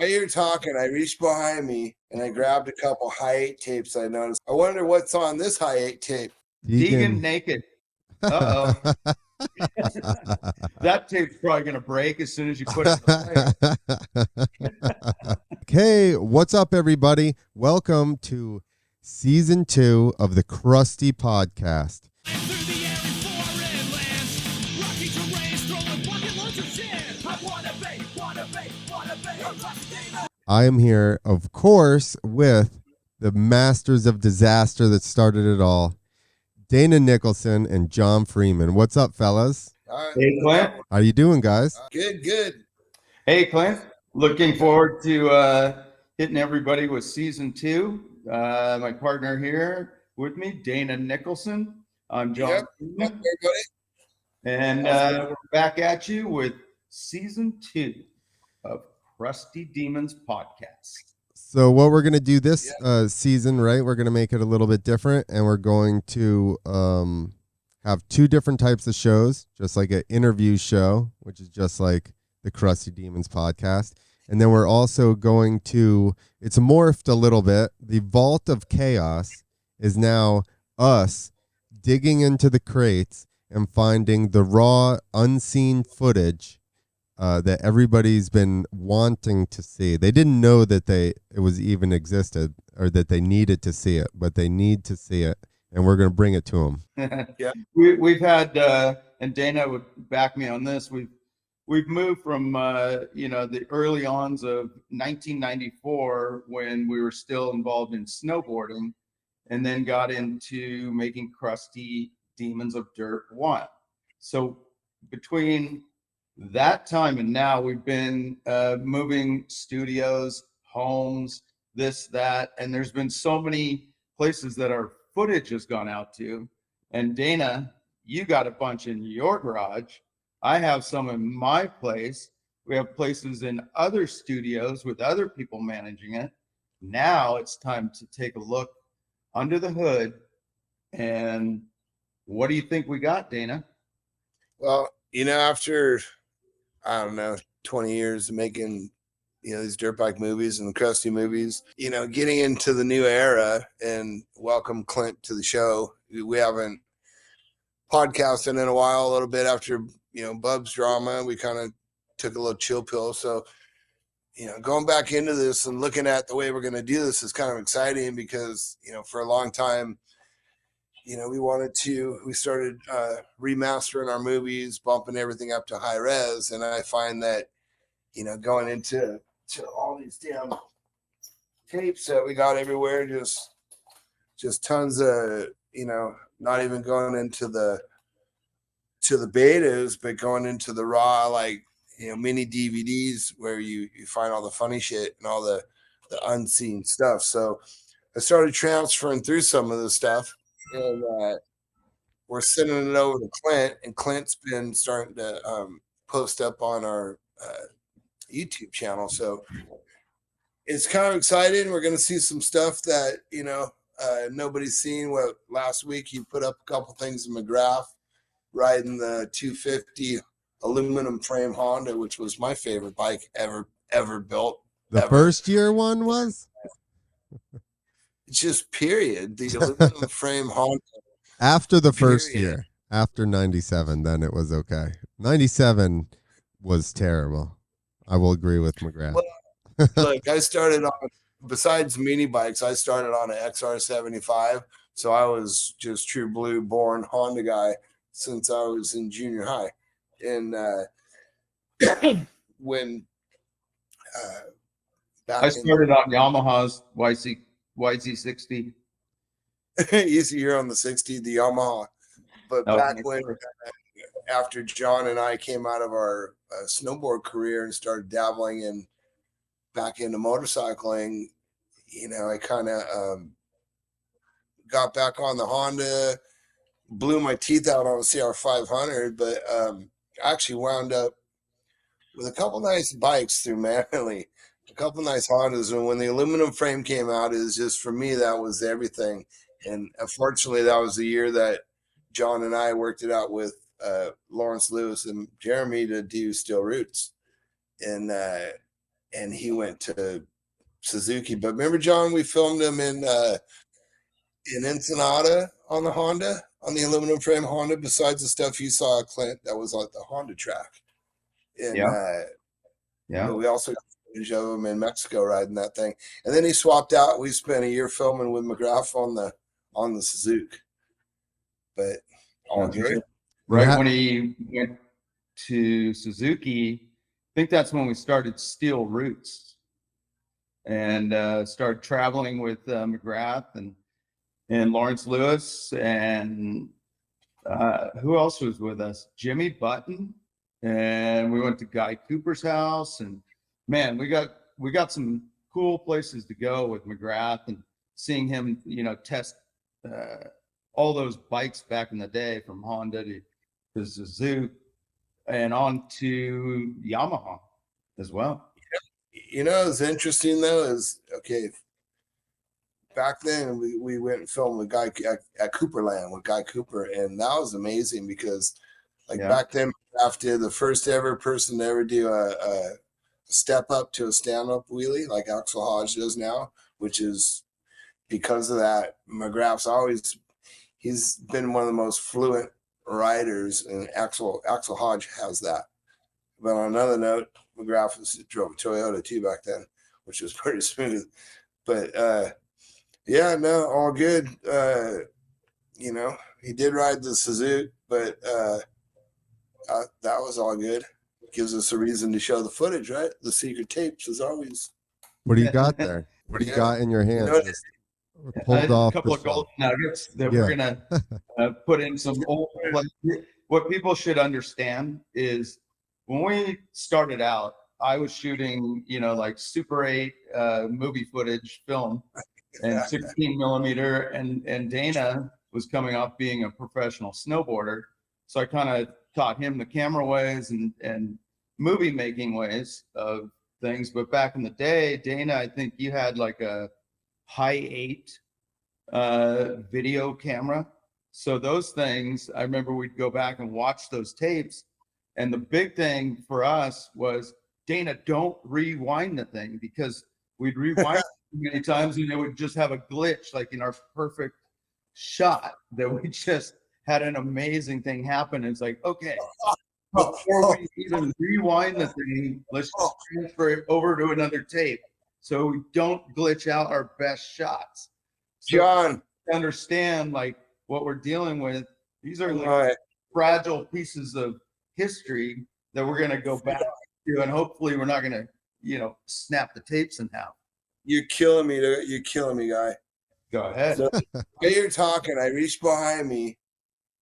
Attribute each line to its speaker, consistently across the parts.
Speaker 1: while you're talking, I reached behind me and I grabbed a couple high 8 tapes I noticed. I wonder what's on this high 8 tape.
Speaker 2: Deegan naked. Uh-oh. That tape's probably going to break as soon as you put it in the
Speaker 3: Hey, what's up, everybody? Welcome to Season 2 of the Crusty podcast. I am here, of course, with the masters of disaster that started it all, Dana Nicholson and John Freeman. What's up, fellas?
Speaker 2: Hey, Clint.
Speaker 3: How you doing, guys?
Speaker 1: Good.
Speaker 2: Hey, Clint. Looking forward to hitting everybody with Season 2. My partner here with me, Dana Nicholson. I'm John Freeman.
Speaker 1: Everybody.
Speaker 2: And we're back at you with Season 2 of Crusty Demons podcast.
Speaker 3: So what we're going to do this season, right, we're going to make it a little bit different, and we're going to have two different types of shows, just like an interview show, which is just like the Crusty Demons podcast. And then we're also going to, it's morphed a little bit. The Vault of Chaos is now us digging into the crates and finding the raw, unseen footage that everybody's been wanting to see. They didn't know that it was even existed or that they needed to see it, but they need to see it, and we're going to bring it to them.
Speaker 2: Yeah, we've had, and Dana would back me on this. We've moved from the early ons of 1994 when we were still involved in snowboarding, and then got into making Crusty Demons of Dirt 1. So between that time and now, we've been moving studios, homes, this, that, and there's been so many places that our footage has gone out to. And Dana, you got a bunch in your garage. I have some in my place. We have places in other studios with other people managing it. Now it's time to take a look under the hood. And what do you think we got, Dana?
Speaker 1: Well, after, I don't know, 20 years of making, these dirt bike movies and the Crusty movies, getting into the new era, and welcome Clint to the show. We haven't podcasted in a while, a little bit after, Bub's drama. We kind of took a little chill pill. So, going back into this and looking at the way we're going to do this is kind of exciting because, for a long time, we started remastering our movies, bumping everything up to high res. And I find that, going into all these damn tapes that we got everywhere, just tons of, not even going into the betas, but going into the raw, mini DVDs where you find all the funny shit and all the unseen stuff. So I started transferring through some of this stuff. And we're sending it over to Clint, and Clint's been starting to post up on our YouTube channel. So it's kind of exciting. We're going to see some stuff that, nobody's seen. What last week he put up a couple things in McGrath riding the 250 aluminum frame Honda, which was my favorite bike ever built.
Speaker 3: The first year one was?
Speaker 1: It's just period. The aluminum frame Honda.
Speaker 3: After the first year, after 97, then it was okay. 97 was terrible. I will agree with McGrath.
Speaker 1: Well, look, I started on, besides mini bikes, I started on an XR75. So I was just true blue born Honda guy since I was in junior high. And when
Speaker 2: I started on Yamaha's YZ60.
Speaker 1: Easier on the 60, the Yamaha. But back when, after John and I came out of our snowboard career and started dabbling back into motorcycling, I kind of got back on the Honda, blew my teeth out on the CR500, but actually wound up with a couple nice bikes through Manly, a couple nice Hondas. And when the aluminum frame came out, it was just, for me, that was everything. And unfortunately, that was the year that John and I worked it out with Lawrence Lewis and Jeremy to do Steel Roots. And and he went to Suzuki. But remember, John, we filmed him in Ensenada on the Honda, on the aluminum frame Honda. Besides the stuff you saw, Clint, that was like the Honda track. And but we also got footage of him in Mexico riding that thing. And then he swapped out. We spent a year filming with McGrath on the Suzuki. But all good.
Speaker 2: Right when he went to Suzuki, I think that's when we started Steel Roots and started traveling with McGrath and Lawrence Lewis and who else was with us? Jimmy Button, and we went to Guy Cooper's house, and man, we got some cool places to go with McGrath and seeing him, test all those bikes back in the day, from Honda to Suzuki and on to Yamaha as well.
Speaker 1: It's interesting though, is okay. Back then we went and filmed with Guy at Cooperland with Guy Cooper, and that was amazing because back then after the first ever person to ever do a step up to a stand-up wheelie like Axel Hodge does now, which is because of that. McGrath's he's been one of the most fluent riders, and Axel Hodge has that. But on another note, McGrath drove a Toyota too back then, which was pretty smooth. But all good. He did ride the Suzuki, but that was all good. Gives us a reason to show the footage, right? The secret tapes, as always.
Speaker 3: What do you got there? What do you got in your hands? Pulled off
Speaker 2: a couple of gold nuggets that we're gonna put in some old. What people should understand is when we started out, I was shooting, like Super 8 movie footage film and 16 millimeter, and Dana was coming off being a professional snowboarder, so I kind of taught him the camera ways and movie making ways of things. But back in the day, Dana, I think you had like a High 8 video camera. So those things, I remember we'd go back and watch those tapes. And the big thing for us was, Dana, don't rewind the thing, because we'd rewind many times and it would just have a glitch, like in our perfect shot, that we just had an amazing thing happen. And it's like, okay, before we even rewind the thing, let's just transfer it over to another tape so we don't glitch out our best shots. So
Speaker 1: John,
Speaker 2: understand like what we're dealing with. These are like fragile pieces of history that we're going to go back to, and hopefully we're not going to, snap the tapes in half.
Speaker 1: You're killing me. You're killing me, guy.
Speaker 2: Go ahead.
Speaker 1: So, while you're talking, I reached behind me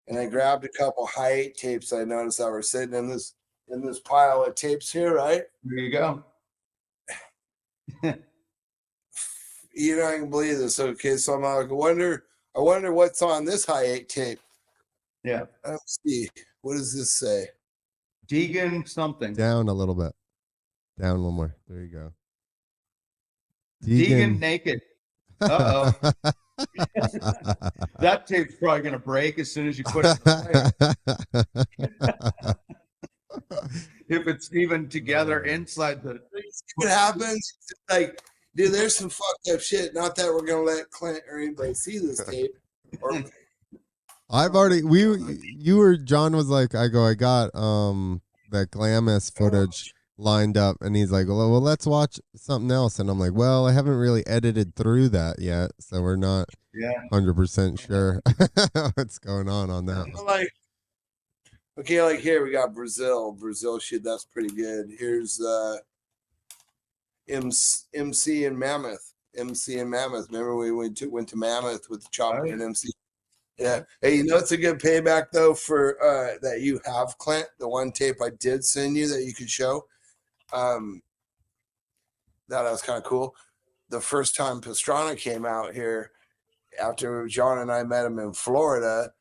Speaker 1: and I grabbed a couple High 8 tapes. I noticed that were sitting in this pile of tapes here, right?
Speaker 2: There you go.
Speaker 1: You're not gonna believe this. Okay, so I'm like, I wonder what's on this High 8 tape.
Speaker 2: Yeah.
Speaker 1: Let's see. What does this say?
Speaker 2: Deegan something.
Speaker 3: Down a little bit. Down one more. There you go.
Speaker 2: Deegan naked. Uh-oh. That tape's probably going to break as soon as you put it away. If it's even together inside the...
Speaker 1: What happens? Like, dude, there's some fucked up shit. Not that we're going to let Clint or anybody see this tape.
Speaker 3: I've already, John was like, I got that Glamis footage lined up, and he's like, well, let's watch something else. And I'm like, well, I haven't really edited through that yet, so we're not 100% sure what's going on that one.
Speaker 1: Like here we got Brazil shit. That's pretty good. Here's MC and Mammoth. Remember we went to Mammoth with the chopper and MC. Yeah. Hey, it's a good payback though for that you have, Clint. The one tape I did send you that you could show. That was kind of cool. The first time Pastrana came out here, after John and I met him in Florida,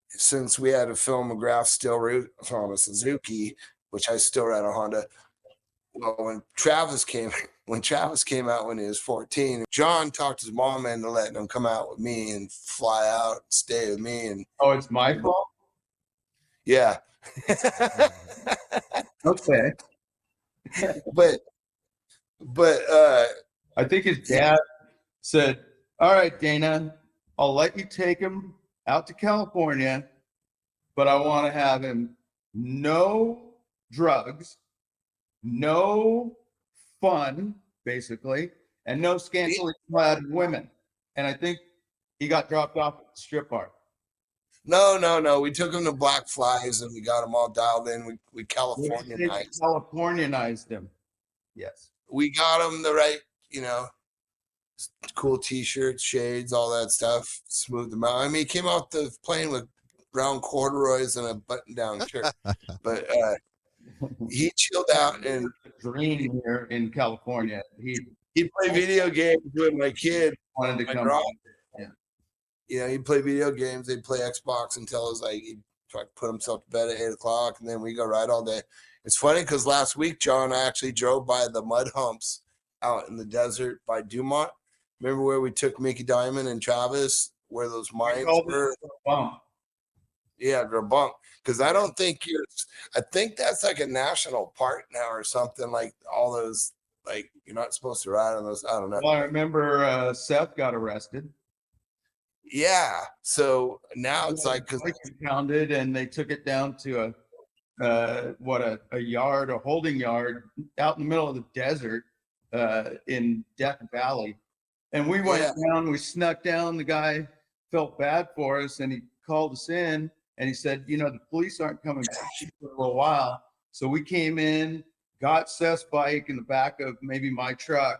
Speaker 1: since we had to film McGrath still route from a Suzuki, which I still ran a Honda. Well, when Travis came out when he was 14, John talked his mom into letting him come out with me and fly out and stay with me. And
Speaker 2: it's my fault?
Speaker 1: Yeah.
Speaker 2: Okay.
Speaker 1: But But
Speaker 2: I think his dad said, "All right, Dana, I'll let you take him out to California, but I want to have him no drugs, no fun, basically, and no scantily clad women." And I think he got dropped off at the strip bar.
Speaker 1: No. We took him to Black Flies and we got him all dialed in. We
Speaker 2: Californianized him. Yes.
Speaker 1: We got him the right, cool t-shirts, shades, all that stuff. Smoothed him out. I mean, he came out the plane with brown corduroys and a button-down shirt. But he chilled out and
Speaker 2: dream here in California.
Speaker 1: He'd play video games with my kid.
Speaker 2: Wanted to come.
Speaker 1: He'd play video games. They'd play Xbox until it was like he'd try to put himself to bed at 8:00, and then we go ride all day. It's funny because last week, John, I actually drove by the mud humps out in the desert by Beaumont. Remember where we took Mickey Dymond and Travis, where those mines were? Yeah, Grabunk. Because I don't think I think that's like a national park now or something, like all those, like you're not supposed to ride on those. I don't know.
Speaker 2: Well, I remember Seth got arrested.
Speaker 1: Yeah. So now it's like, because
Speaker 2: pounded and they took it down to a yard, a holding yard out in the middle of the desert in Death Valley. And we went down, we snuck down. The guy felt bad for us and he called us in and he said, the police aren't coming back for a little while. So we came in, got Seth's bike in the back of maybe my truck,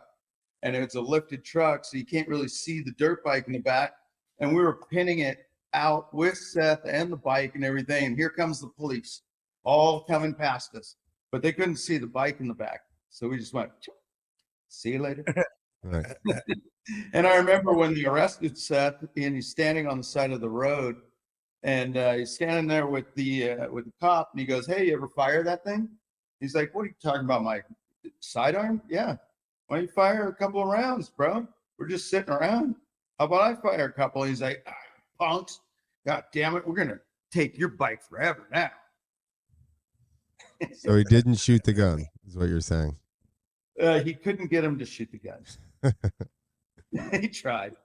Speaker 2: and it's a lifted truck, so you can't really see the dirt bike in the back. And we were pinning it out with Seth and the bike and everything. And here comes the police, all coming past us, but they couldn't see the bike in the back. So we just went, see you later.
Speaker 3: Right.
Speaker 2: And I remember when they arrested Seth, and he's standing on the side of the road, and he's standing there with the cop, and he goes, "Hey, you ever fire that thing?" He's like, "What are you talking about, my sidearm?" "Yeah." "Why don't you fire a couple of rounds, bro? We're just sitting around. How about I fire a couple?" He's like, "Punks, God damn it, we're gonna take your bike forever now."
Speaker 3: So he didn't shoot the gun, is what you're saying.
Speaker 2: He couldn't get him to shoot the gun. He tried.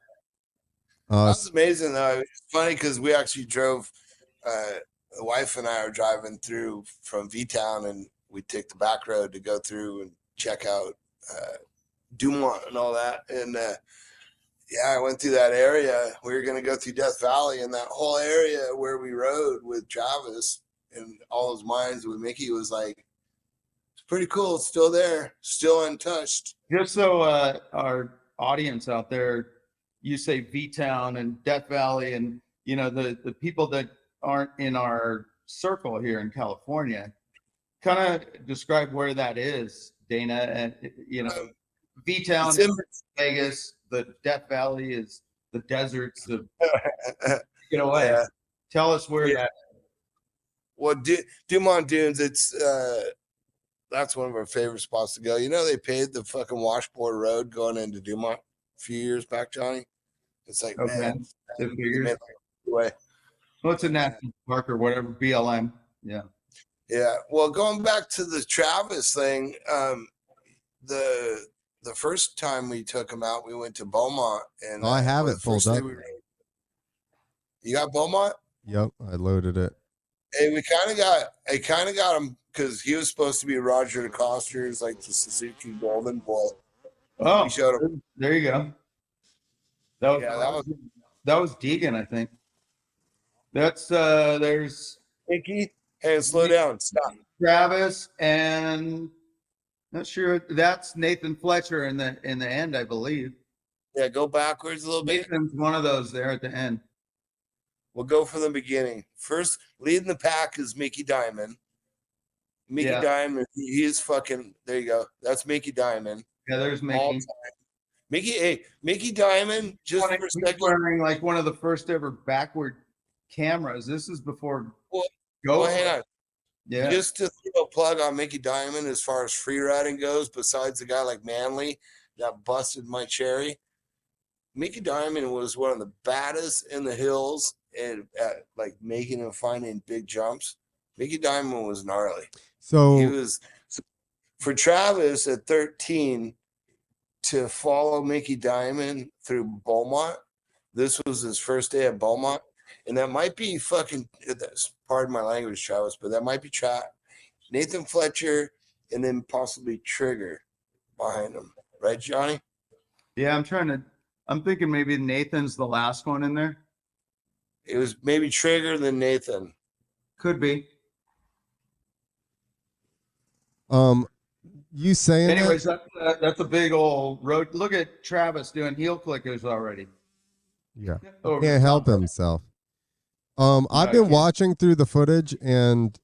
Speaker 1: That's amazing, though. It's funny because we actually drove. The wife and I are driving through from V-Town, and we take the back road to go through and check out Dumont and all that. And I went through that area. We were going to go through Death Valley, and that whole area where we rode with Travis and all those mines with Mickey was like, it's pretty cool. It's still there, still untouched.
Speaker 2: Just so our audience out there, you say V-Town and Death Valley, and the people that aren't in our circle here in California, kind of describe where that is, Dana. And V-Town is Vegas, the Death Valley is the deserts of get away. Yeah. Tell us where that is.
Speaker 1: Well, Dumont Dunes, it's that's one of our favorite spots to go. They paved the fucking washboard road going into Dumont a few years back, Johnny. It's like, man,
Speaker 2: well, it's a national park or whatever, BLM. Yeah.
Speaker 1: Yeah. Well, going back to the Travis thing, the first time we took him out, we went to Beaumont, and
Speaker 3: I have it pulled up.
Speaker 1: You got Beaumont?
Speaker 3: Yep, I loaded it.
Speaker 1: Hey, I kind of got him because he was supposed to be Roger DeCoster's, like the Suzuki Golden Boy.
Speaker 2: Oh, we showed him. There you go. That was Deegan, I think. That's there's
Speaker 1: Mickey. Hey, slow down. Stop.
Speaker 2: Travis and not sure. That's Nathan Fletcher in the end, I believe.
Speaker 1: Yeah, go backwards a little bit.
Speaker 2: Nathan's one of those there at the end.
Speaker 1: We'll go from the beginning. First, leading the pack is Mickey Dymond. Mickey Dymond, he's fucking. There you go. That's Mickey Dymond.
Speaker 2: Yeah, there's Mickey.
Speaker 1: Mickey Dymond. Just for a second,
Speaker 2: wearing like one of the first ever backward cameras. This is before.
Speaker 1: Well, hang on.
Speaker 2: Yeah.
Speaker 1: Just to throw a plug on Mickey Dymond as far as free riding goes, besides a guy like Manley that busted my cherry, Mickey Dymond was one of the baddest in the hills and at like making and finding big jumps. Mickey Dymond was gnarly.
Speaker 3: So
Speaker 1: he was for Travis at 13. to follow Mickey Dymond through Beaumont. This was his first day at Beaumont. And that might be fucking, pardon my language, Travis, but that might be Nathan Fletcher and then possibly Trigger behind him. Right, Johnny?
Speaker 2: Yeah, I'm thinking maybe Nathan's the last one in there.
Speaker 1: It was maybe Trigger than Nathan.
Speaker 2: Could be.
Speaker 3: You saying
Speaker 2: anyways, that's a big old road. Look at Travis doing heel clickers already.
Speaker 3: Yeah. Can't help himself. I've been watching through the footage, and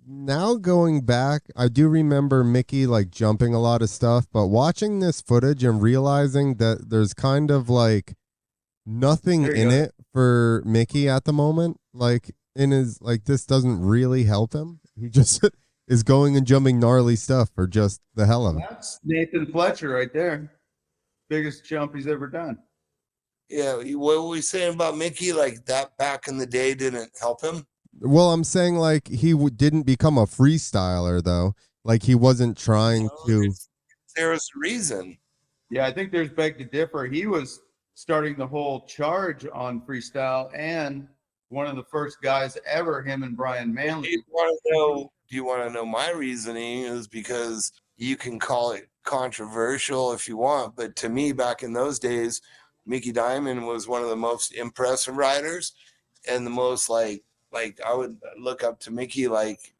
Speaker 3: now going back, I do remember Mickey like jumping a lot of stuff, but watching this footage and realizing that there's kind of like nothing in it for Mickey at the moment. Like in his, like, this doesn't really help him. He just is going and jumping gnarly stuff for just the hell of it.
Speaker 2: That's Nathan Fletcher right there. Biggest jump he's ever done.
Speaker 1: Yeah, what were we saying about Mickey? Like that back in the day didn't help him?
Speaker 3: Well, I'm saying like he didn't become a freestyler though. Like he wasn't trying to.
Speaker 1: There was a reason.
Speaker 2: Yeah, I think there's beg to differ. He was starting the whole charge on freestyle and one of the first guys ever, him and Brian Manley.
Speaker 1: Do you want to know my reasoning? Is because you can call it controversial if you want, but to me back in those days, Mickey Dymond was one of the most impressive riders and the most like I would look up to Mickey like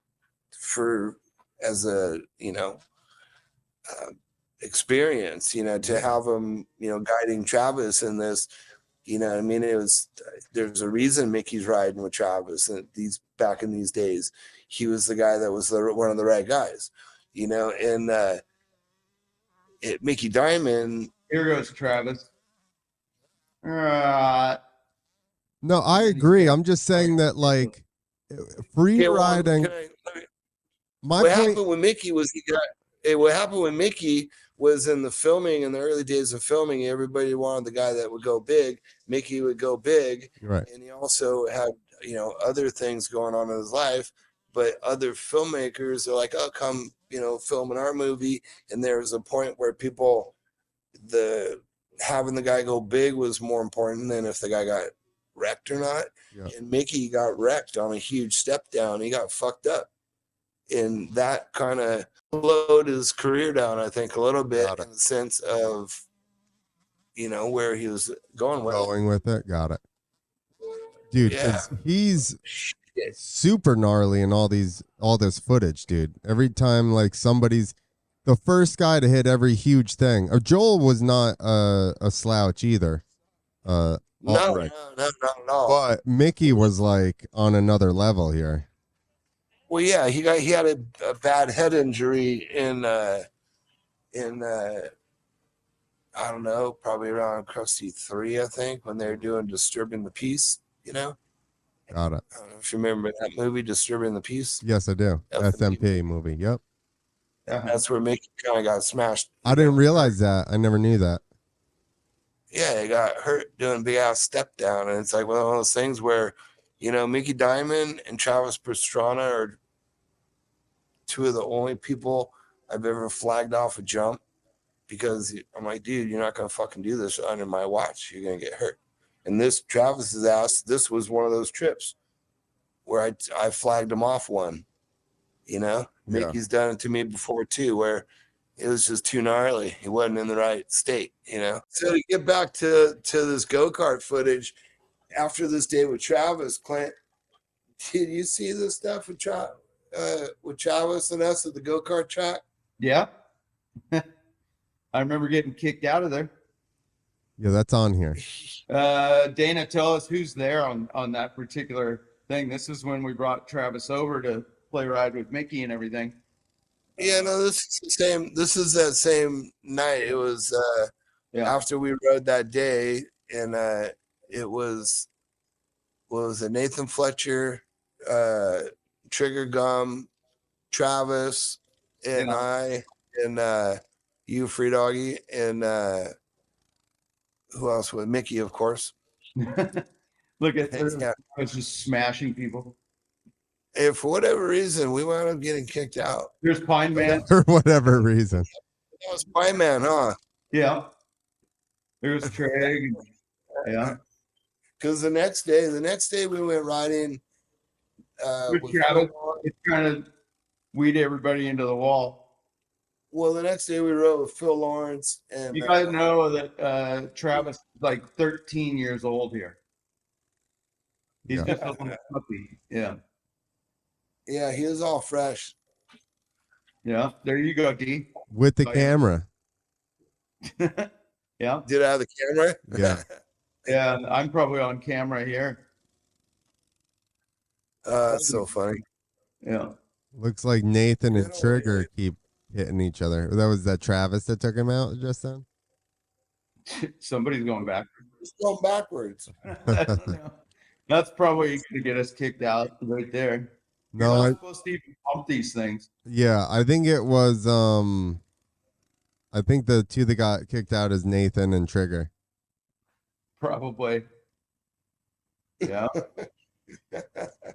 Speaker 1: for as a experience, to have him guiding Travis in this, I mean, there's a reason Mickey's riding with Travis, and back in these days he was the guy that was one of the right guys, and Mickey Dymond.
Speaker 2: Here goes Travis.
Speaker 3: No, I agree. I'm just saying that like free riding.
Speaker 1: What happened with Mickey was what happened with Mickey was in the filming, in the early days of filming, everybody wanted the guy that would go big. Mickey would go big,
Speaker 3: right? And
Speaker 1: he also had other things going on in his life. But other filmmakers are like, "Oh, come film in our movie." And there was a point where having the guy go big was more important than if the guy got wrecked or not. Yeah. And Mickey got wrecked on a huge step down. He got fucked up, and that kind of slowed his career down, I think, a little bit in the sense of where he was going with
Speaker 3: it. Got it, dude. Yeah. He's super gnarly in all this footage, dude. Every time like somebody's the first guy to hit every huge thing. Joel was not a slouch either.
Speaker 1: No, not at all.
Speaker 3: But Mickey was like on another level here.
Speaker 1: Well, yeah, he had a bad head injury in I don't know, probably around Crusty 3, I think, when they were doing Disturbing the Peace.
Speaker 3: Got it.
Speaker 1: I don't know if you remember that movie, Disturbing the Peace.
Speaker 3: Yes, I do. SMP movie. Yep.
Speaker 1: That's where Mickey kind of got smashed.
Speaker 3: I didn't realize that. I never knew that.
Speaker 1: Yeah, he got hurt doing big ass step down, and it's like one of those things where, Mickey Dymond and Travis Pastrana are two of the only people I've ever flagged off a jump, because I'm like, dude, you're not gonna fucking do this under my watch. You're gonna get hurt. And Travis's ass, this was one of those trips where I flagged him off one. Mickey's done it to me before too, where it was just too gnarly. He wasn't in the right state, So to get back to this go-kart footage, after this day with Travis, Clint, did you see this stuff with Travis and us at the go-kart track?
Speaker 2: Yeah. I remember getting kicked out of there.
Speaker 3: Yeah, that's on here.
Speaker 2: Dana, tell us who's there on that particular thing. This is when we brought Travis over to play ride with Mickey and everything.
Speaker 1: Yeah, no, this is the same. This is that same night. It was after we rode that day, and it was Nathan Fletcher, Trigger Gum, Travis, and I, and you, Free Doggy, and who else? With Mickey, of course.
Speaker 2: Look at I was just smashing people.
Speaker 1: And for whatever reason, we wound up getting kicked out.
Speaker 2: There's Pine Man.
Speaker 3: For whatever reason.
Speaker 1: That was Pine Man, huh?
Speaker 2: Yeah. There's Trig. Yeah.
Speaker 1: Because the next day we went riding.
Speaker 2: With Travis, it's trying to weed everybody into the wall.
Speaker 1: Well, the next day we rode with Phil Lawrence, and
Speaker 2: you guys know that Travis is like 13 years old here. He's just a little puppy. Yeah.
Speaker 1: Yeah, he was all fresh.
Speaker 2: Yeah. There you go, D.
Speaker 3: With the camera.
Speaker 2: Yeah.
Speaker 1: Did I have the camera?
Speaker 3: Yeah.
Speaker 2: Yeah. I'm probably on camera here.
Speaker 1: That's so funny.
Speaker 2: Yeah.
Speaker 3: Looks like Nathan and Trigger keep hitting each other. That Travis that took him out just then?
Speaker 2: Somebody's going back.
Speaker 1: It's going backwards.
Speaker 2: That's probably going to get us kicked out right there.
Speaker 3: No,
Speaker 2: You're not supposed to even pump these things.
Speaker 3: Yeah, I think it was I think the two that got kicked out is Nathan and Trigger.
Speaker 2: Probably. Yeah.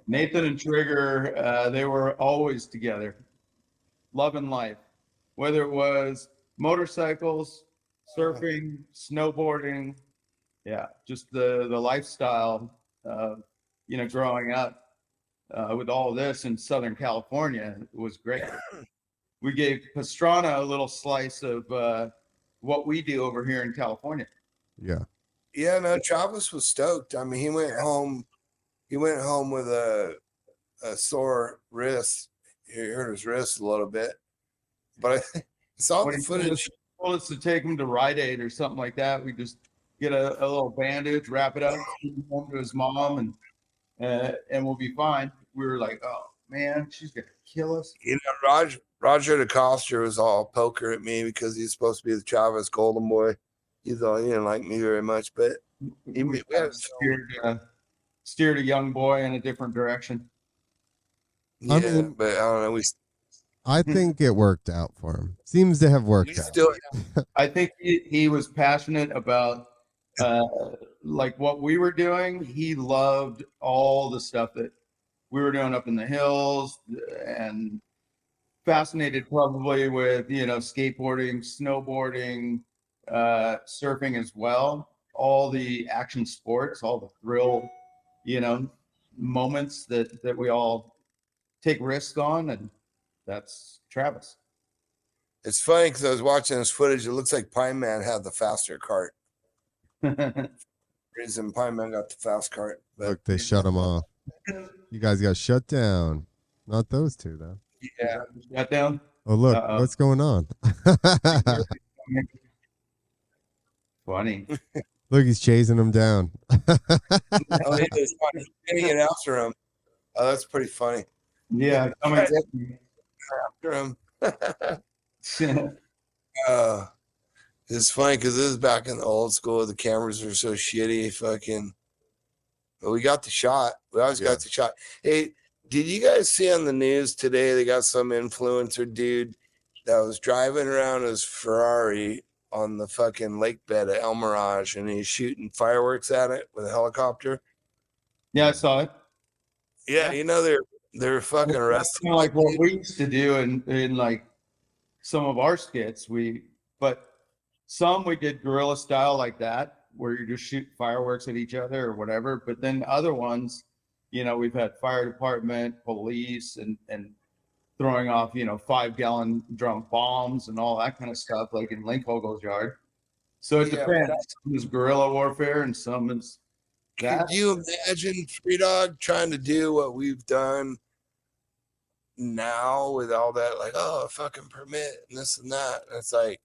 Speaker 2: Nathan and Trigger, they were always together. Love and life. Whether it was motorcycles, surfing, snowboarding, yeah, just the lifestyle growing up with all this in Southern California was great. We gave Pastrana a little slice of what we do over here in California.
Speaker 3: Yeah.
Speaker 1: Yeah, no, Travis was stoked. I mean, he went home with a sore wrist. He hurt his wrist a little bit. But I saw the footage.
Speaker 2: He told us to take him to Rite Aid or something like that. We just get a little bandage, wrap it up, take him home to his mom, and we'll be fine. We were like, oh man, she's gonna kill us.
Speaker 1: You know, Roger DeCoster was all poker at me because he's supposed to be the Travis Golden Boy. He thought he didn't like me very much, but
Speaker 2: we steered a young boy in a different direction.
Speaker 1: Yeah, I mean, but I don't know.
Speaker 3: I think it worked out for him. Seems to have worked out.
Speaker 2: I think he was passionate about like what we were doing. He loved all the stuff that we were doing up in the hills, and fascinated probably with skateboarding, snowboarding, surfing as well. All the action sports, all the thrill, moments that we all take risks on, and that's Travis.
Speaker 1: It's funny because I was watching this footage. It looks like Pine Man had the faster cart. Reason Pine Man got the fast cart. But
Speaker 3: look, they shut him off. You guys got shut down. Not those two though.
Speaker 1: Yeah,
Speaker 2: shut down.
Speaker 3: Oh look, what's going on?
Speaker 2: Funny.
Speaker 3: Look, he's chasing him down.
Speaker 1: Oh, he's getting it after him. Oh, that's pretty funny.
Speaker 2: Yeah, coming
Speaker 1: after him. It's funny because this is back in the old school. The cameras are so shitty. But we got the shot. We always got the shot. Hey, did you guys see on the news today? They got some influencer dude that was driving around his Ferrari on the fucking lake bed at El Mirage, and he's shooting fireworks at it with a helicopter.
Speaker 2: Yeah, I saw it.
Speaker 1: Yeah, they're fucking arrested.
Speaker 2: Kind of like what we used to do in like some of our skits. But some we did guerrilla style like that, where you just shoot fireworks at each other or whatever. But then other ones, we've had fire department, police, and throwing off, 5-gallon drum bombs and all that kind of stuff, like in Link Hogel's yard. So it depends. Some is guerrilla warfare and some is that.
Speaker 1: Could you imagine Free Dog trying to do what we've done now with all that, like, oh, fucking permit and this and that? And it's like,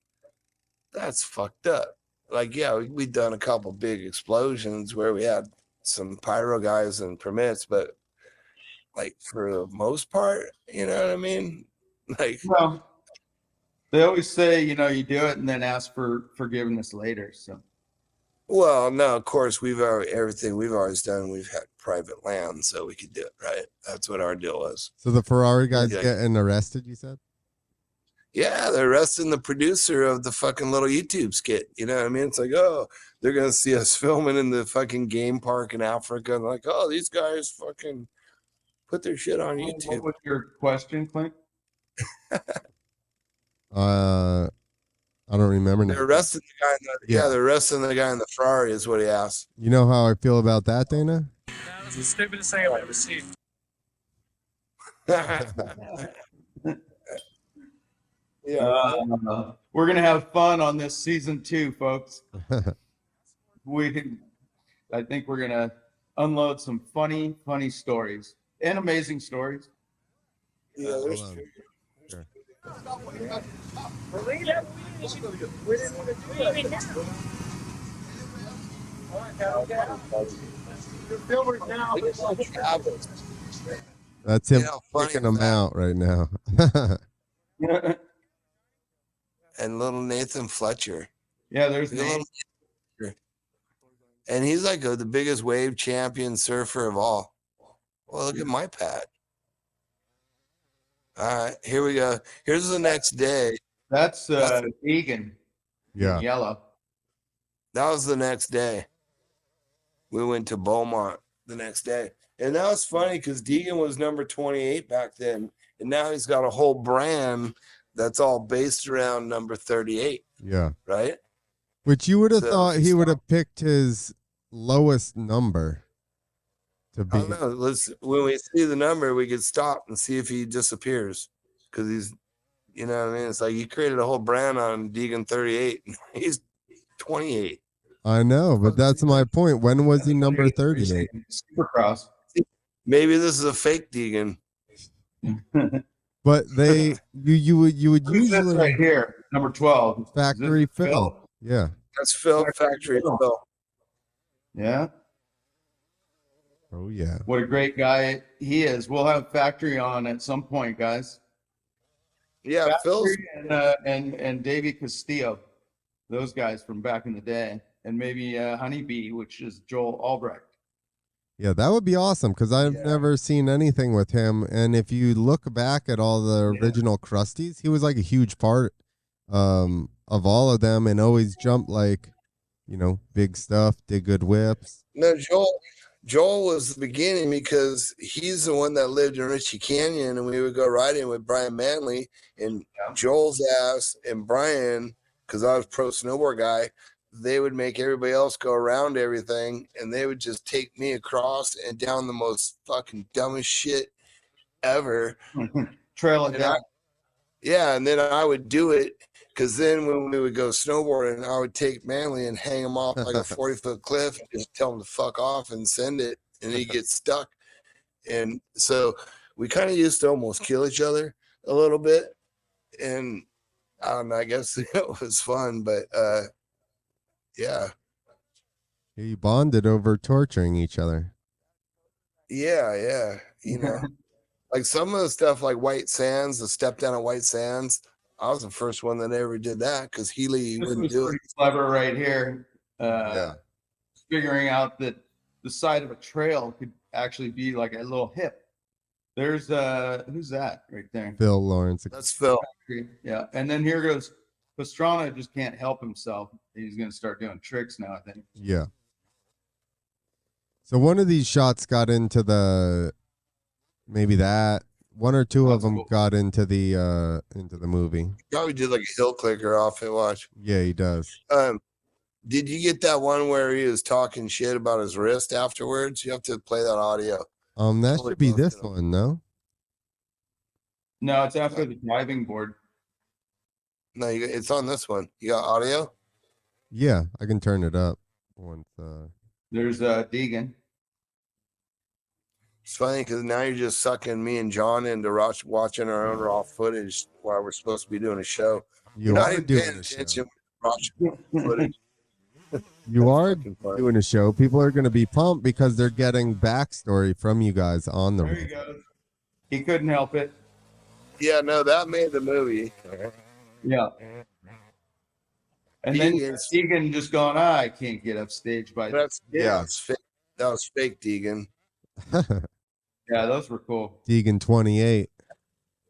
Speaker 1: that's fucked up. Like, yeah, we've done a couple big explosions where we had some pyro guys and permits, but like for the most part, you know what I mean? Like,
Speaker 2: well, they always say, you do it and then ask for forgiveness later. So,
Speaker 1: well, no, of course everything we've always done, we've had private land, so we could do it, right? That's what our deal was.
Speaker 3: So the Ferrari guys getting arrested, you said?
Speaker 1: Yeah, they're arresting the producer of the fucking little YouTube skit. You know what I mean? It's like, oh, they're gonna see us filming in the fucking game park in Africa, and like, oh, these guys fucking put their shit on YouTube.
Speaker 2: What was your question, Clint?
Speaker 3: I I don't remember now.
Speaker 1: They're arresting the guy. They're arresting the guy in the Ferrari, is what he asked.
Speaker 3: You know how I feel about that, Dana?
Speaker 4: That's the stupidest thing I've ever seen.
Speaker 2: We're gonna have fun on this season 2, folks. I think we're gonna unload some funny stories and amazing stories.
Speaker 1: Yeah, there's true.
Speaker 3: Sure. That's him kicking them out right now.
Speaker 1: And little Nathan Fletcher.
Speaker 2: Yeah, there's
Speaker 1: Nathan. And he's like the biggest wave champion surfer of all. Well, look at my pad. All right, here we go. Here's the next day.
Speaker 2: That's Deegan.
Speaker 3: Yeah.
Speaker 2: Yellow.
Speaker 1: That was the next day. We went to Beaumont the next day. And that was funny because Deegan was number 28 back then. And now he's got a whole brand that's all based around number 38.
Speaker 3: Yeah.
Speaker 1: Right?
Speaker 3: Which you would have thought he would have picked his lowest number to be.
Speaker 1: I don't know. When we see the number, we could stop and see if he disappears. Because he's, you know what I mean? It's like you created a whole brand on Deegan 38. He's 28.
Speaker 3: I know, but that's my point. When was he number 38?
Speaker 2: Supercross.
Speaker 1: Maybe this is a fake Deegan.
Speaker 3: But you would usually
Speaker 2: right here, number 12.
Speaker 3: Factory Phil. Yeah.
Speaker 1: That's Phil, Factory Phil.
Speaker 2: Yeah.
Speaker 3: Oh yeah.
Speaker 2: What a great guy he is. We'll have Factory on at some point, guys.
Speaker 1: Yeah,
Speaker 2: Factory
Speaker 1: Phil's
Speaker 2: and Davey Castillo, those guys from back in the day, and maybe Honeybee, which is Joel Albrecht.
Speaker 3: Yeah, that would be awesome because I've never seen anything with him. And if you look back at all the original Crusties, he was like a huge part of all of them and always jumped like, big stuff, did good whips.
Speaker 1: No, Joel was the beginning because he's the one that lived in Ritchie Canyon, and we would go riding with Brian Manley and Joel's ass and Brian, because I was pro snowboard guy. They would make everybody else go around everything, and they would just take me across and down the most fucking dumbest shit ever.
Speaker 2: Trail it down.
Speaker 1: And then I would do it, because then when we would go snowboarding, I would take Manly and hang him off like a 40-foot cliff and just tell him to fuck off and send it, and he'd get stuck. And so we kind of used to almost kill each other a little bit. And I don't know, I guess it was fun, but yeah.
Speaker 3: You bonded over torturing each other.
Speaker 1: Yeah. Like some of the stuff like White Sands, the step down at White Sands, I was the first one that ever did that because Healy wouldn't do it.
Speaker 2: Clever right here. Figuring out that the side of a trail could actually be like a little hip. There's who's that right there?
Speaker 3: Phil Lawrence.
Speaker 1: That's Phil.
Speaker 2: Yeah. And then here goes Pastrana, just can't help himself. He's going to start doing tricks now, I think.
Speaker 3: Yeah. So one of these shots got into maybe that. One or two of them got into the movie.
Speaker 1: Probably did like a hill clicker off it. Watch.
Speaker 3: Yeah, he does.
Speaker 1: Did you get that one where he was talking shit about his wrist afterwards? You have to play that audio.
Speaker 3: That should be this one, no?
Speaker 2: No, it's after the diving board.
Speaker 1: No, it's on this one. You got audio?
Speaker 3: Yeah, I can turn it up once.
Speaker 2: There's Deegan.
Speaker 1: It's funny because now you're just sucking me and John into watching our own raw footage while we're supposed to be doing a show.
Speaker 3: You are doing a show. You are doing a show. People are going to be pumped because they're getting backstory from you guys on the.
Speaker 2: There he goes. He couldn't help it.
Speaker 1: Yeah, no, that made the movie.
Speaker 2: Yeah. And then Deegan just going, I can't get upstaged by
Speaker 1: that. It's fake. That was fake Deegan.
Speaker 2: Yeah, those were cool.
Speaker 3: Deegan 28.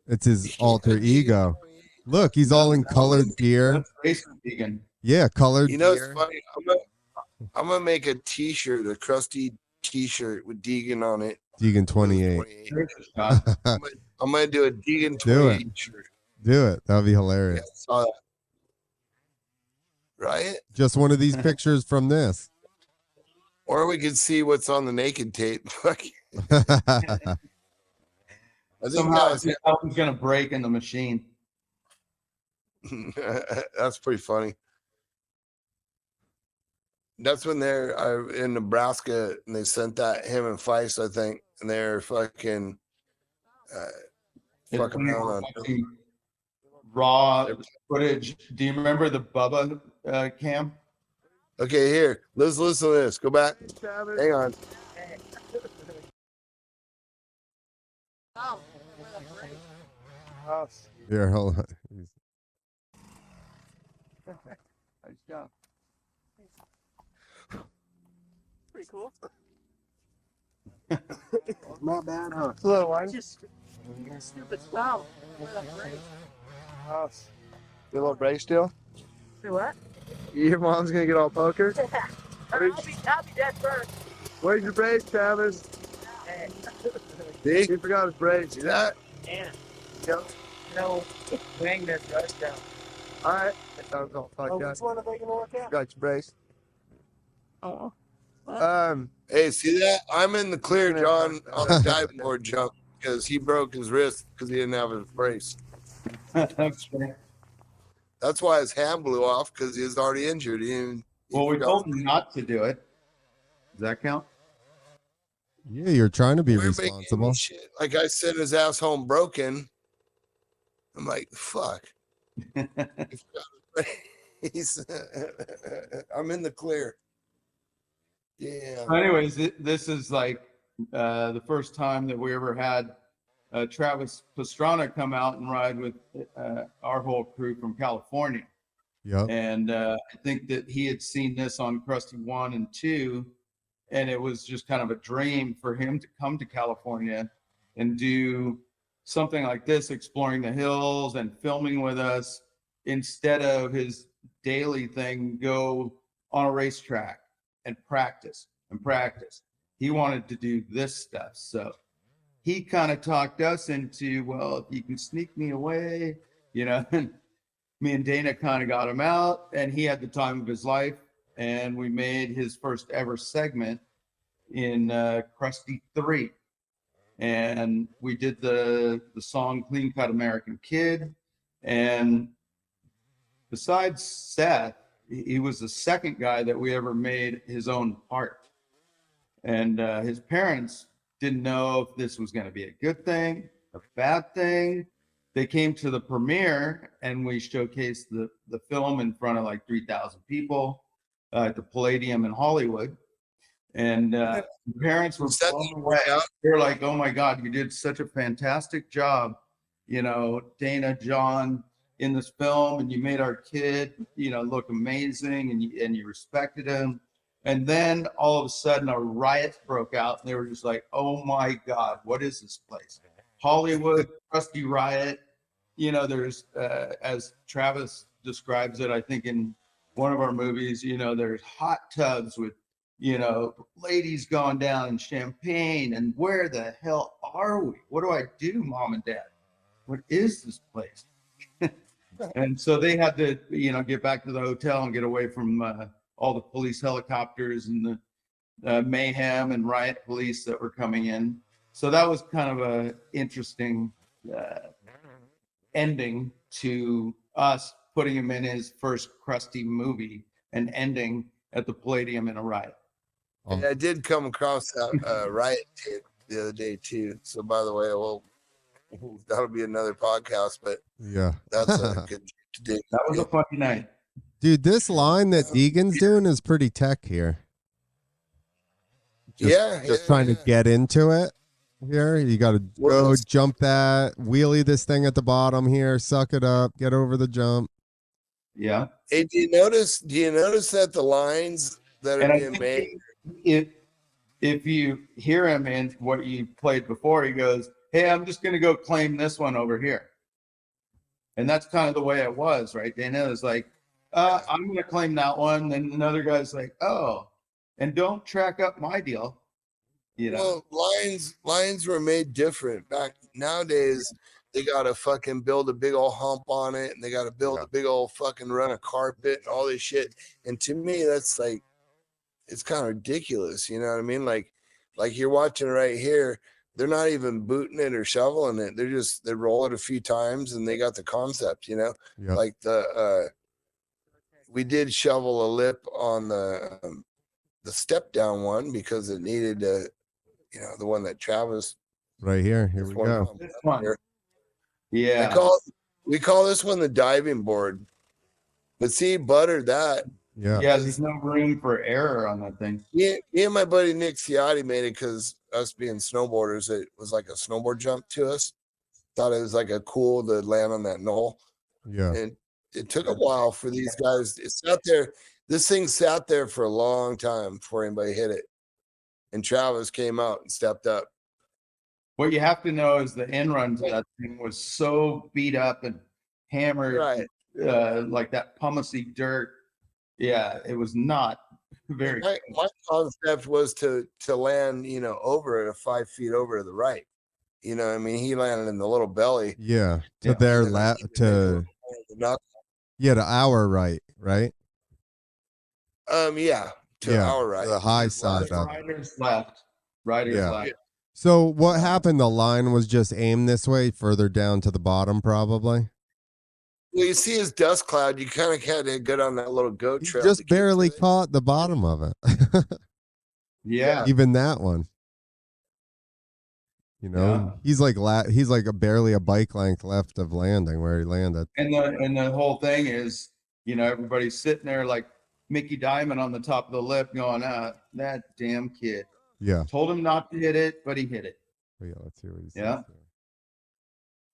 Speaker 3: It's his alter ego. Look, he's all in colored gear.
Speaker 2: Deegan.
Speaker 3: Yeah, colored gear.
Speaker 1: It's funny. I'm gonna make a T-shirt, a Crusty T-shirt with Deegan on it.
Speaker 3: Deegan 28.
Speaker 1: I'm gonna do a Deegan 28 shirt.
Speaker 3: Do it. That'd be hilarious.
Speaker 1: Yeah, right?
Speaker 3: Just one of these pictures from this.
Speaker 1: Or we could see what's on the naked tape. I think
Speaker 2: Somehow something's gonna break in the machine.
Speaker 1: that's pretty funny. That's when they're in Nebraska and they sent that him and Feist, I think, and they're fucking fucking around on
Speaker 2: raw footage. Do you remember the Bubba cam?
Speaker 1: Okay, here. Let's listen to this. Go back. Hang on.
Speaker 3: Here, hold on.
Speaker 2: Nice job.
Speaker 5: Pretty cool.
Speaker 1: Not bad, huh?
Speaker 5: It's a little one. Just stupid stuff.
Speaker 1: You a little break still?
Speaker 5: Say what?
Speaker 1: Your mom's gonna get all poker.
Speaker 5: I'll be dead first.
Speaker 1: Where's your brace, Travis?
Speaker 5: Hey.
Speaker 1: See? He forgot his brace. See that?
Speaker 5: And
Speaker 1: Yep.
Speaker 5: no wing this goes down.
Speaker 1: Alright. Which one are they gonna look at? Got your brace.
Speaker 5: Oh.
Speaker 1: Hey, see that? I'm in the clear, John, on the diving board jump because he broke his wrist because he didn't have his brace.
Speaker 2: Okay.
Speaker 1: That's why his hand blew off because he was already injured.
Speaker 2: Well, we told him not to do it. Does that count?
Speaker 3: Yeah, you're trying to be
Speaker 1: We're making
Speaker 3: responsible.
Speaker 1: shit. Like I sent his ass home broken. I'm like, fuck. He's, I'm in the clear. Yeah.
Speaker 2: So anyways, this is like the first time that we ever had Travis Pastrana come out and ride with our whole crew from California.
Speaker 3: Yep.
Speaker 2: And I think that he had seen this on Crusty 1 and 2, and it was just kind of a dream for him to come to California and do something like this, exploring the hills and filming with us, instead of his daily thing, go on a racetrack and practice and practice. He wanted to do this stuff. So he kind of talked us into, well, if you can sneak me away, you know, and me and Dana kind of got him out, and he had the time of his life. And we made his first ever segment in Crusty 3. And we did the song Clean Cut American Kid. And besides Seth, he was the second guy that we ever made his own part. And his parents didn't know if this was going to be a good thing, a bad thing. They came to the premiere and we showcased the film in front of like 3,000 people at the Palladium in Hollywood. And the parents were blown away. They were like, oh my God, you did such a fantastic job, you know, Dana, John, in this film, and you made our kid, you know, look amazing, and you respected him. And then all of a sudden a riot broke out, and they were just like, oh my God, what is this place? Hollywood, Crusty riot. You know, there's, as Travis describes it, I think in one of our movies, you know, there's hot tubs with, you know, ladies going down in champagne, and where the hell are we? What do I do, Mom and Dad? What is this place? And so they had to, you know, get back to the hotel and get away from all the police helicopters and the mayhem and riot police that were coming in. So that was kind of a interesting ending to us, putting him in his first Crusty movie and ending at the Palladium in a riot.
Speaker 1: Yeah, I did come across that riot tape the other day too. So by the way, well, that'll be another podcast, but
Speaker 3: Yeah.
Speaker 1: that's a good to do.
Speaker 2: That was a funny night.
Speaker 3: Dude, this line that Deegan's doing is pretty tech here. Just trying to get into it here. You got to go jump that, wheelie this thing at the bottom here, suck it up, get over the jump.
Speaker 2: Yeah.
Speaker 1: Hey, do you notice that the lines that are being made?
Speaker 2: If you hear him in what you played before, he goes, hey, I'm just going to go claim this one over here. And that's kind of the way it was, right? Dana was like, I'm going to claim that one. Then another guy's like, oh, and don't track up my deal. You know?
Speaker 1: Well, lines were made different back nowadays. they got to fucking build a big old hump on it, and they got to build a big old fucking run of carpet and all this shit. And to me, that's like, it's kind of ridiculous. You know what I mean? Like you're watching right here. They're not even booting it or shoveling it. They roll it a few times and they got the concept, you know, like we did shovel a lip on the step down one because it needed to, you know, the one that Travis.
Speaker 3: Right here. Here we go.
Speaker 2: This one. Yeah.
Speaker 1: We call this one the diving board. But see, buttered that.
Speaker 3: Yeah.
Speaker 2: Yeah, there's no room for error on that thing.
Speaker 1: Me and my buddy Nick Ciotti made it because us being snowboarders, it was like a snowboard jump to us. Thought it was like a cool to land on that knoll.
Speaker 3: Yeah.
Speaker 1: And it took a while for these guys. It sat there. This thing sat there for a long time before anybody hit it. And Travis came out and stepped up.
Speaker 2: What you have to know is the end run to that thing was so beat up and hammered,
Speaker 1: Right.
Speaker 2: Like that pumicy dirt. Yeah, it was not very.
Speaker 1: My concept was to land, you know, over it, 5 feet over to the right. You know what I mean? He landed in the little belly.
Speaker 3: Yeah. To their to our right.
Speaker 1: To our right.
Speaker 3: The high side.
Speaker 2: Rider's left. Rider's left.
Speaker 3: So what happened? The line was just aimed this way, further down to the bottom, probably.
Speaker 1: Well, you see his dust cloud. You kind of had to get on that little goat trail.
Speaker 3: Just barely caught the bottom of it.
Speaker 2: Yeah.
Speaker 3: Even that one. You know, he's like barely a bike length left of landing where he landed.
Speaker 2: And the whole thing is, you know, everybody's sitting there like Mickey Dymond on the top of the lip going, that damn kid.
Speaker 3: Yeah.
Speaker 2: Told him not to hit it, but he hit it.
Speaker 3: Oh, yeah, let's hear what he says.
Speaker 2: Yeah.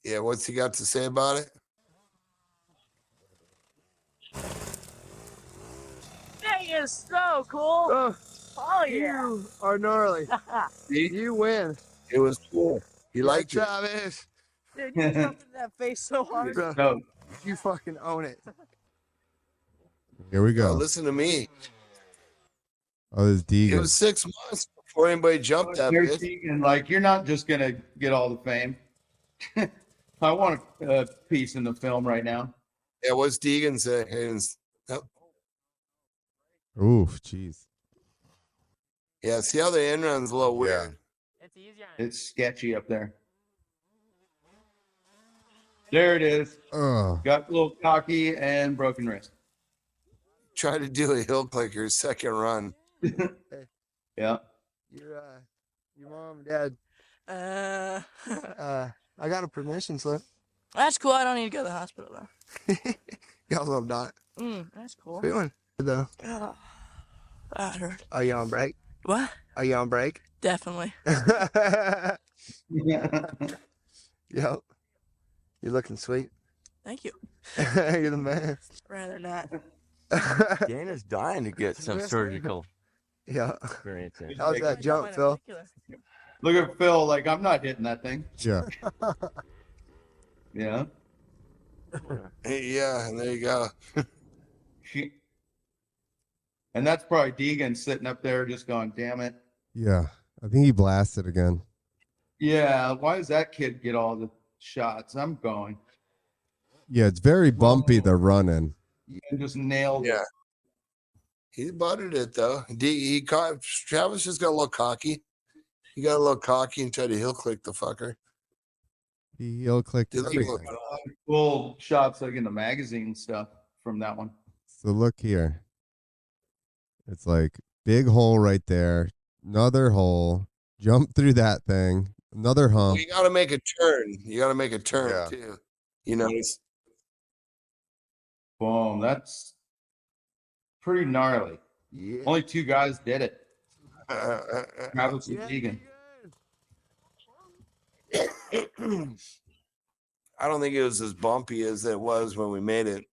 Speaker 1: Yeah, what's he got to say about it?
Speaker 5: Dang, is so cool. Oh, yeah.
Speaker 6: You are gnarly. You win.
Speaker 1: It was cool. He liked it.
Speaker 6: Travis.
Speaker 5: Dude, you jumped in that face so hard.
Speaker 6: Bro,
Speaker 2: No.
Speaker 6: you fucking own it.
Speaker 3: Here we go.
Speaker 1: Listen to me.
Speaker 3: Oh, this Deegan.
Speaker 1: It was 6 months before anybody jumped that
Speaker 2: There's
Speaker 1: bitch.
Speaker 2: Deegan, like, you're not just going to get all the fame. I want a piece in the film right now.
Speaker 1: Yeah, what's Deegan say?
Speaker 3: Oof, jeez.
Speaker 1: Yeah, see how the end run's a little weird.
Speaker 5: It's easier.
Speaker 2: It's sketchy up there. There it is. Got a little cocky and broken wrist.
Speaker 1: Try to do a hill clicker second run.
Speaker 2: Yeah.
Speaker 6: Your mom and dad. I got a permission slip.
Speaker 5: That's cool. I don't need to go to the hospital, though.
Speaker 6: Y'all love that.
Speaker 5: That's cool.
Speaker 6: Feeling though.
Speaker 5: That hurt.
Speaker 6: Are you on break?
Speaker 5: What?
Speaker 6: Are you on break?
Speaker 5: Definitely.
Speaker 6: Yep. You're looking sweet.
Speaker 5: Thank you.
Speaker 6: You're the man.
Speaker 5: Rather not.
Speaker 7: Dana's dying to get some surgical
Speaker 6: Yeah.
Speaker 7: experience in.
Speaker 6: How's that jump, Phil?
Speaker 2: Look at Phil, like, I'm not hitting that thing.
Speaker 3: Yeah.
Speaker 2: Yeah.
Speaker 1: Hey, yeah, and there you go.
Speaker 2: And that's probably Deegan sitting up there just going, damn it.
Speaker 3: Yeah. I think he blasted again.
Speaker 2: Yeah, why does that kid get all the shots? I'm going.
Speaker 3: Yeah, it's very bumpy, the running.
Speaker 2: And just nailed it.
Speaker 1: Yeah. He buttered it though. He caught Travis just got a little cocky. He got a little cocky and tried to heel click the fucker.
Speaker 3: He heel clicked
Speaker 1: Did
Speaker 3: everything.
Speaker 1: look-
Speaker 2: Cool shots like in the magazine stuff from that one.
Speaker 3: So look here. It's like big hole right there. Another hole. Jump through that thing. Another
Speaker 1: Well,
Speaker 3: hump.
Speaker 1: you got to make a turn. You got to make a turn
Speaker 3: Yeah.
Speaker 1: too. You know, it's
Speaker 2: Boom. That's pretty gnarly.
Speaker 6: Yeah.
Speaker 2: Only 2 guys did it.
Speaker 1: uh,
Speaker 2: Travis and Deegan.
Speaker 1: I don't think it was as bumpy as it was when we made it.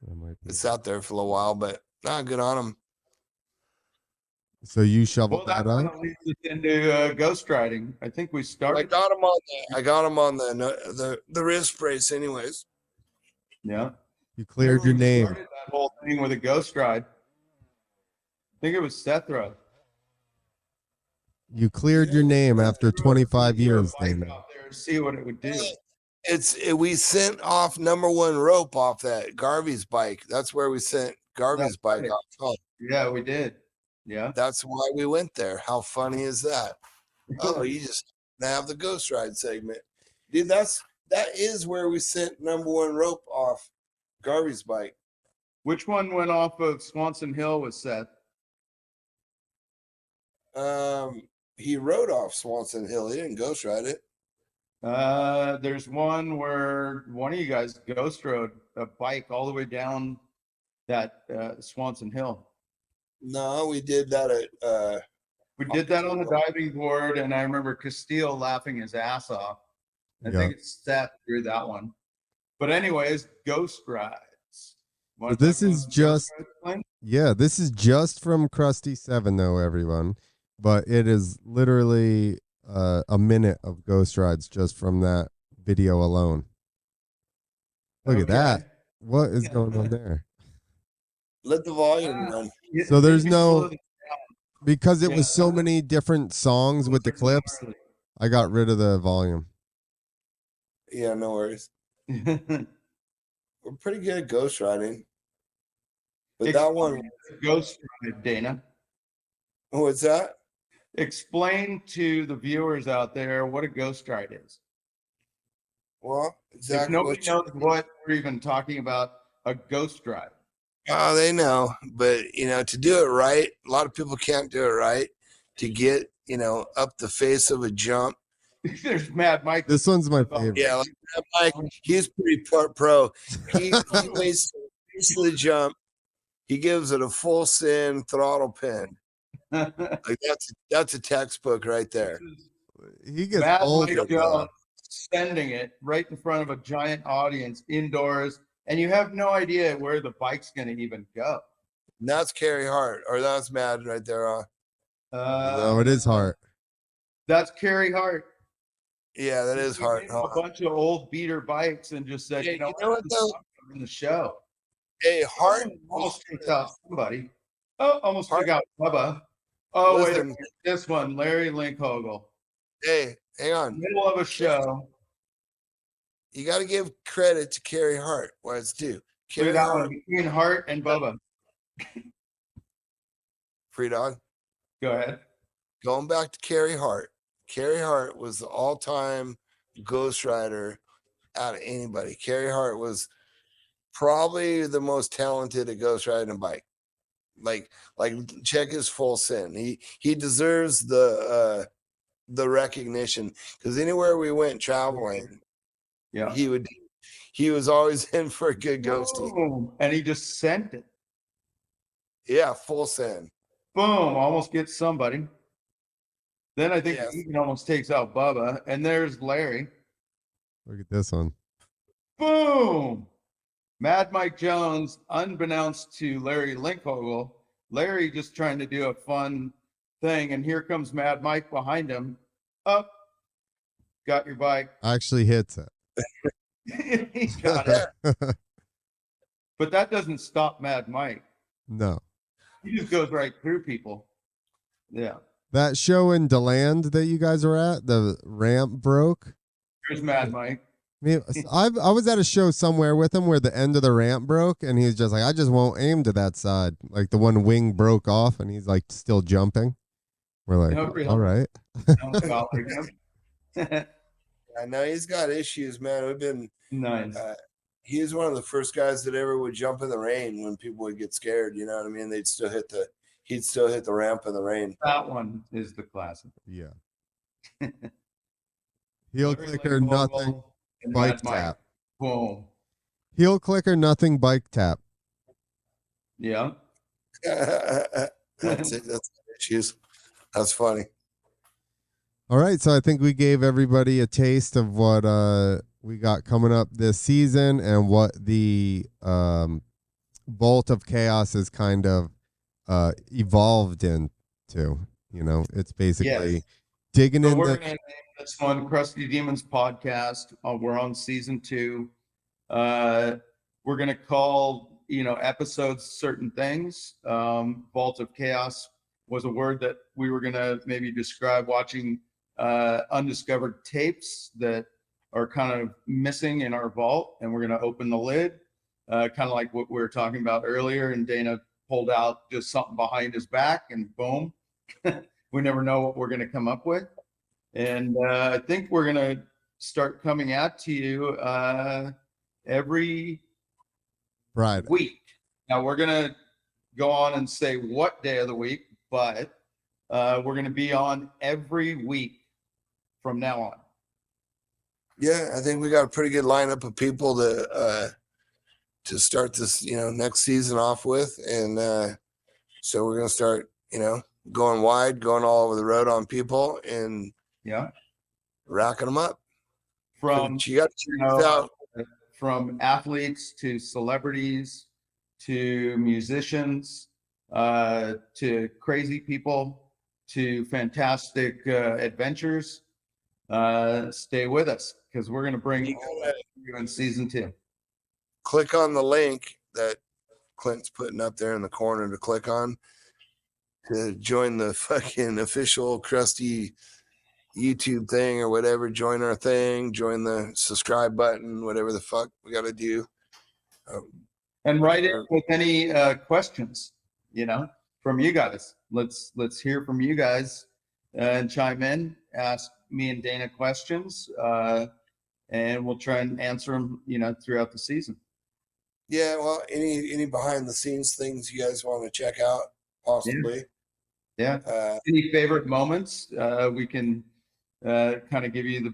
Speaker 3: That might be-
Speaker 1: It sat there for a little while, but good on him.
Speaker 3: So you
Speaker 2: Well,
Speaker 3: shoveled
Speaker 2: that
Speaker 3: that up?
Speaker 2: kind of leads us into ghost riding. I think we
Speaker 1: I
Speaker 2: started.
Speaker 1: got him on the wrist brace, anyways.
Speaker 2: Yeah.
Speaker 3: You cleared your
Speaker 2: We
Speaker 3: name.
Speaker 2: started that whole thing with a ghost ride. I think it was Sethra.
Speaker 3: You cleared your name after 25 years. Dana.
Speaker 2: Out there to see what it would do.
Speaker 1: We sent off number one rope off that Garvey's bike. That's where we sent Garvey's bike
Speaker 2: right.
Speaker 1: off. Oh,
Speaker 2: Yeah, we did. Yeah.
Speaker 1: that's why we went there. How funny is that? Oh, you just have the Ghost Ride segment. Dude, that is where we sent number one rope off Garvey's bike.
Speaker 2: Which one went off of Swanson Hill with Seth?
Speaker 1: He rode off Swanson Hill. He didn't Ghost Ride it.
Speaker 2: There's one where one of you guys ghost rode a bike all the way down that Swanson Hill.
Speaker 1: No, we did that at
Speaker 2: We did that on the diving board, and I remember Castile laughing his ass off. I think it's Seth through that one. But anyways, ghost rides.
Speaker 3: So this is just this is just from Crusty 7 though, everyone. But it is literally a minute of ghost rides just from that video alone. Look at that. What is going on there?
Speaker 1: Let the volume run.
Speaker 3: So there's no, because it was so many different songs with the clips, I got rid of the volume.
Speaker 1: Yeah, no worries. We're pretty good at ghost riding. But that one,
Speaker 2: ghost ride, Dana.
Speaker 1: What's that?
Speaker 2: Explain to the viewers out there what a ghost ride is.
Speaker 1: Well, exactly.
Speaker 2: If nobody knows what we're even talking about, a ghost ride.
Speaker 1: Oh, they know, but to do it right, a lot of people can't do it right. To get up the face of a jump.
Speaker 2: There's Mad Mike.
Speaker 3: This one's my favorite.
Speaker 1: Yeah, like Mad Mike, he's pretty pro. He waits to the jump. He gives it a full send throttle pin. Like that's a textbook right there.
Speaker 3: He gets
Speaker 2: Mad
Speaker 3: old.
Speaker 2: Mike Jones sending it right in front of a giant audience indoors, and you have no idea where the bike's going to even go.
Speaker 1: And that's Carey Hart, or that's Mad right there.
Speaker 3: No, it is Hart.
Speaker 2: That's Carey Hart.
Speaker 1: Yeah, that is Hart.
Speaker 2: A bunch of old beater bikes and just said,
Speaker 1: you know what though?
Speaker 2: In the show.
Speaker 1: Hey, Hart
Speaker 2: almost took out somebody. Oh, almost took out Bubba. Oh,
Speaker 1: Listen.
Speaker 2: wait, this one, Larry Linkhogel.
Speaker 1: Hey, hang on.
Speaker 2: Middle of a show.
Speaker 1: You got to give credit to Carey Hart where it's due.
Speaker 2: Carey Hart. Between Hart and Bubba.
Speaker 1: Free dog.
Speaker 2: Go ahead.
Speaker 1: Going back to Carey Hart. Carey Hart was the all-time ghost rider out of anybody. Carey Hart was probably the most talented at ghost riding a bike. Like check his full send. He deserves the recognition because anywhere we went traveling, he was always in for a good ghosting.
Speaker 2: And he just sent it.
Speaker 1: Yeah, full send.
Speaker 2: Boom, almost gets somebody. Then I think Deegan almost takes out Bubba, and there's Larry.
Speaker 3: Look at this one.
Speaker 2: Boom! Mad Mike Jones, unbeknownst to Larry Linkhogel, Larry just trying to do a fun thing, and here comes Mad Mike behind him. Up, got your bike.
Speaker 3: Actually hits it.
Speaker 2: He got it. But that doesn't stop Mad Mike.
Speaker 3: No.
Speaker 2: He just goes right through people. Yeah.
Speaker 3: That show in DeLand that you guys were at, the ramp broke.
Speaker 2: There's Mad Mike.
Speaker 3: I mean, I was at a show somewhere with him where the end of the ramp broke, and he's just like, I just won't aim to that side. Like the one wing broke off, and he's like still jumping. We're like, all right.
Speaker 1: I know he's got issues, man. We've been
Speaker 2: nice.
Speaker 1: He was one of the first guys that ever would jump in the rain when people would get scared. You know what I mean? He'd still hit the ramp in the rain.
Speaker 2: That one is the classic.
Speaker 3: Yeah. Heel clicker, nothing. Bike tap.
Speaker 2: Boom.
Speaker 3: Heel clicker, nothing. Bike tap.
Speaker 2: Yeah.
Speaker 1: That's it. That's issues. That's funny.
Speaker 3: All right, so I think we gave everybody a taste of what we got coming up this season and what the Bolt of Chaos is kind of evolved into. You know, it's basically digging in.
Speaker 2: We're going to name this one Crusty Demons Podcast. We're on season 2. We're going to call episodes certain things. Vault of Chaos was a word that we were going to maybe describe watching undiscovered tapes that are kind of missing in our vault. And we're going to open the lid, kind of like what we were talking about earlier. And Dana pulled out just something behind his back and boom, we never know what we're going to come up with. And I think we're going to start coming out to you every
Speaker 3: Friday.
Speaker 2: week. Now we're going to go on and say what day of the week, but we're going to be on every week from now on.
Speaker 1: Yeah, I think we got a pretty good lineup of people to start this, next season off with. And so we're going to start, going wide, going all over the road on people and racking them up.
Speaker 2: From
Speaker 1: you got to check this out.
Speaker 2: From athletes to celebrities to musicians to crazy people to fantastic adventures. Stay with us because we're going to bring all that to you in season 2.
Speaker 1: Click on the link that Clint's putting up there in the corner to click on to join the fucking official Crusty YouTube thing or whatever. Join our thing, join the subscribe button, whatever the fuck we got to do.
Speaker 2: And write in with any questions, from you guys. Let's hear from you guys and chime in, ask me and Dana questions, and we'll try and answer them, throughout the season.
Speaker 1: Yeah, well, any behind the scenes things you guys want to check out, possibly.
Speaker 2: Yeah. Any favorite moments? We can kind of give you the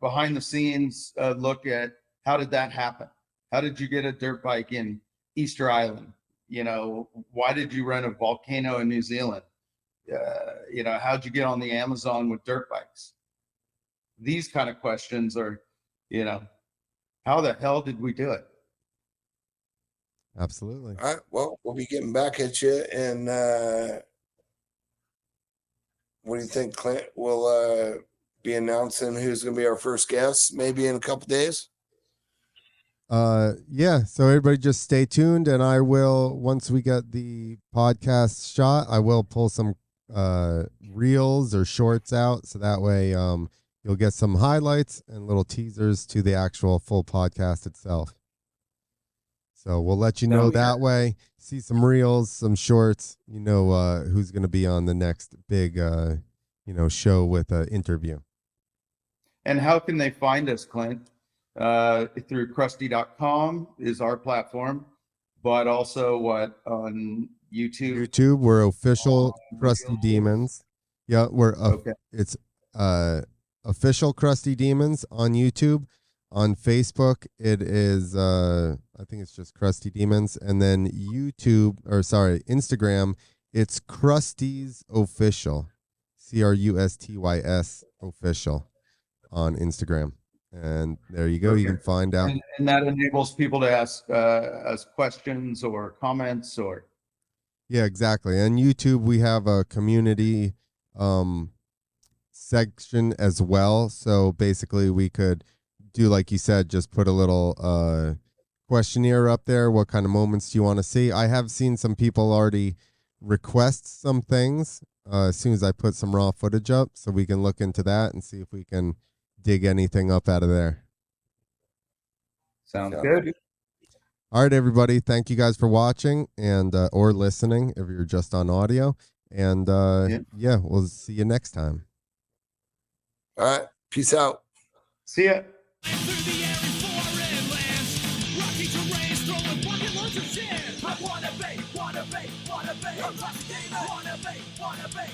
Speaker 2: behind the scenes look at how did that happen? How did you get a dirt bike in Easter Island? Why did you rent a volcano in New Zealand? How'd you get on the Amazon with dirt bikes? These kind of questions are, how the hell did we do it?
Speaker 3: Absolutely.
Speaker 1: All right. Well, we'll be getting back at you. And what do you think, Clint? We'll be announcing who's going to be our first guest maybe in a couple days.
Speaker 3: Yeah. So everybody just stay tuned, and I will, once we get the podcast shot, I will pull some reels or shorts out. So that way you'll get some highlights and little teasers to the actual full podcast itself. So we'll let you know that way. See some reels, some shorts, who's going to be on the next big, show with an interview.
Speaker 2: And how can they find us, Clint? Through Crusty.com is our platform, but also on YouTube?
Speaker 3: YouTube, we're official Crusty Demons. Yeah, it's official Crusty Demons on YouTube. On Facebook, it is I think it's just Crusty Demons, and then Instagram, it's Krusty's Official, Crustys Official on Instagram, and there you go. Okay. You can find out,
Speaker 2: and that enables people to ask us questions or comments or.
Speaker 3: Yeah, exactly. And YouTube, we have a community section as well. So basically, we could do, like you said, just put a little questionnaire up there. What kind of moments do you want to see? I have seen some people already request some things as soon as I put some raw footage up, so we can look into that and see if we can dig anything up out of there.
Speaker 2: Sounds good.
Speaker 3: All right, everybody. Thank you guys for watching and or listening if you're just on audio. And we'll see you next time.
Speaker 1: All right. Peace out.
Speaker 2: See ya.
Speaker 8: Through the air and foreign lands, rocky terrains, throwing bucket loads of sand. I wanna be a Crusty Demon. Wanna be.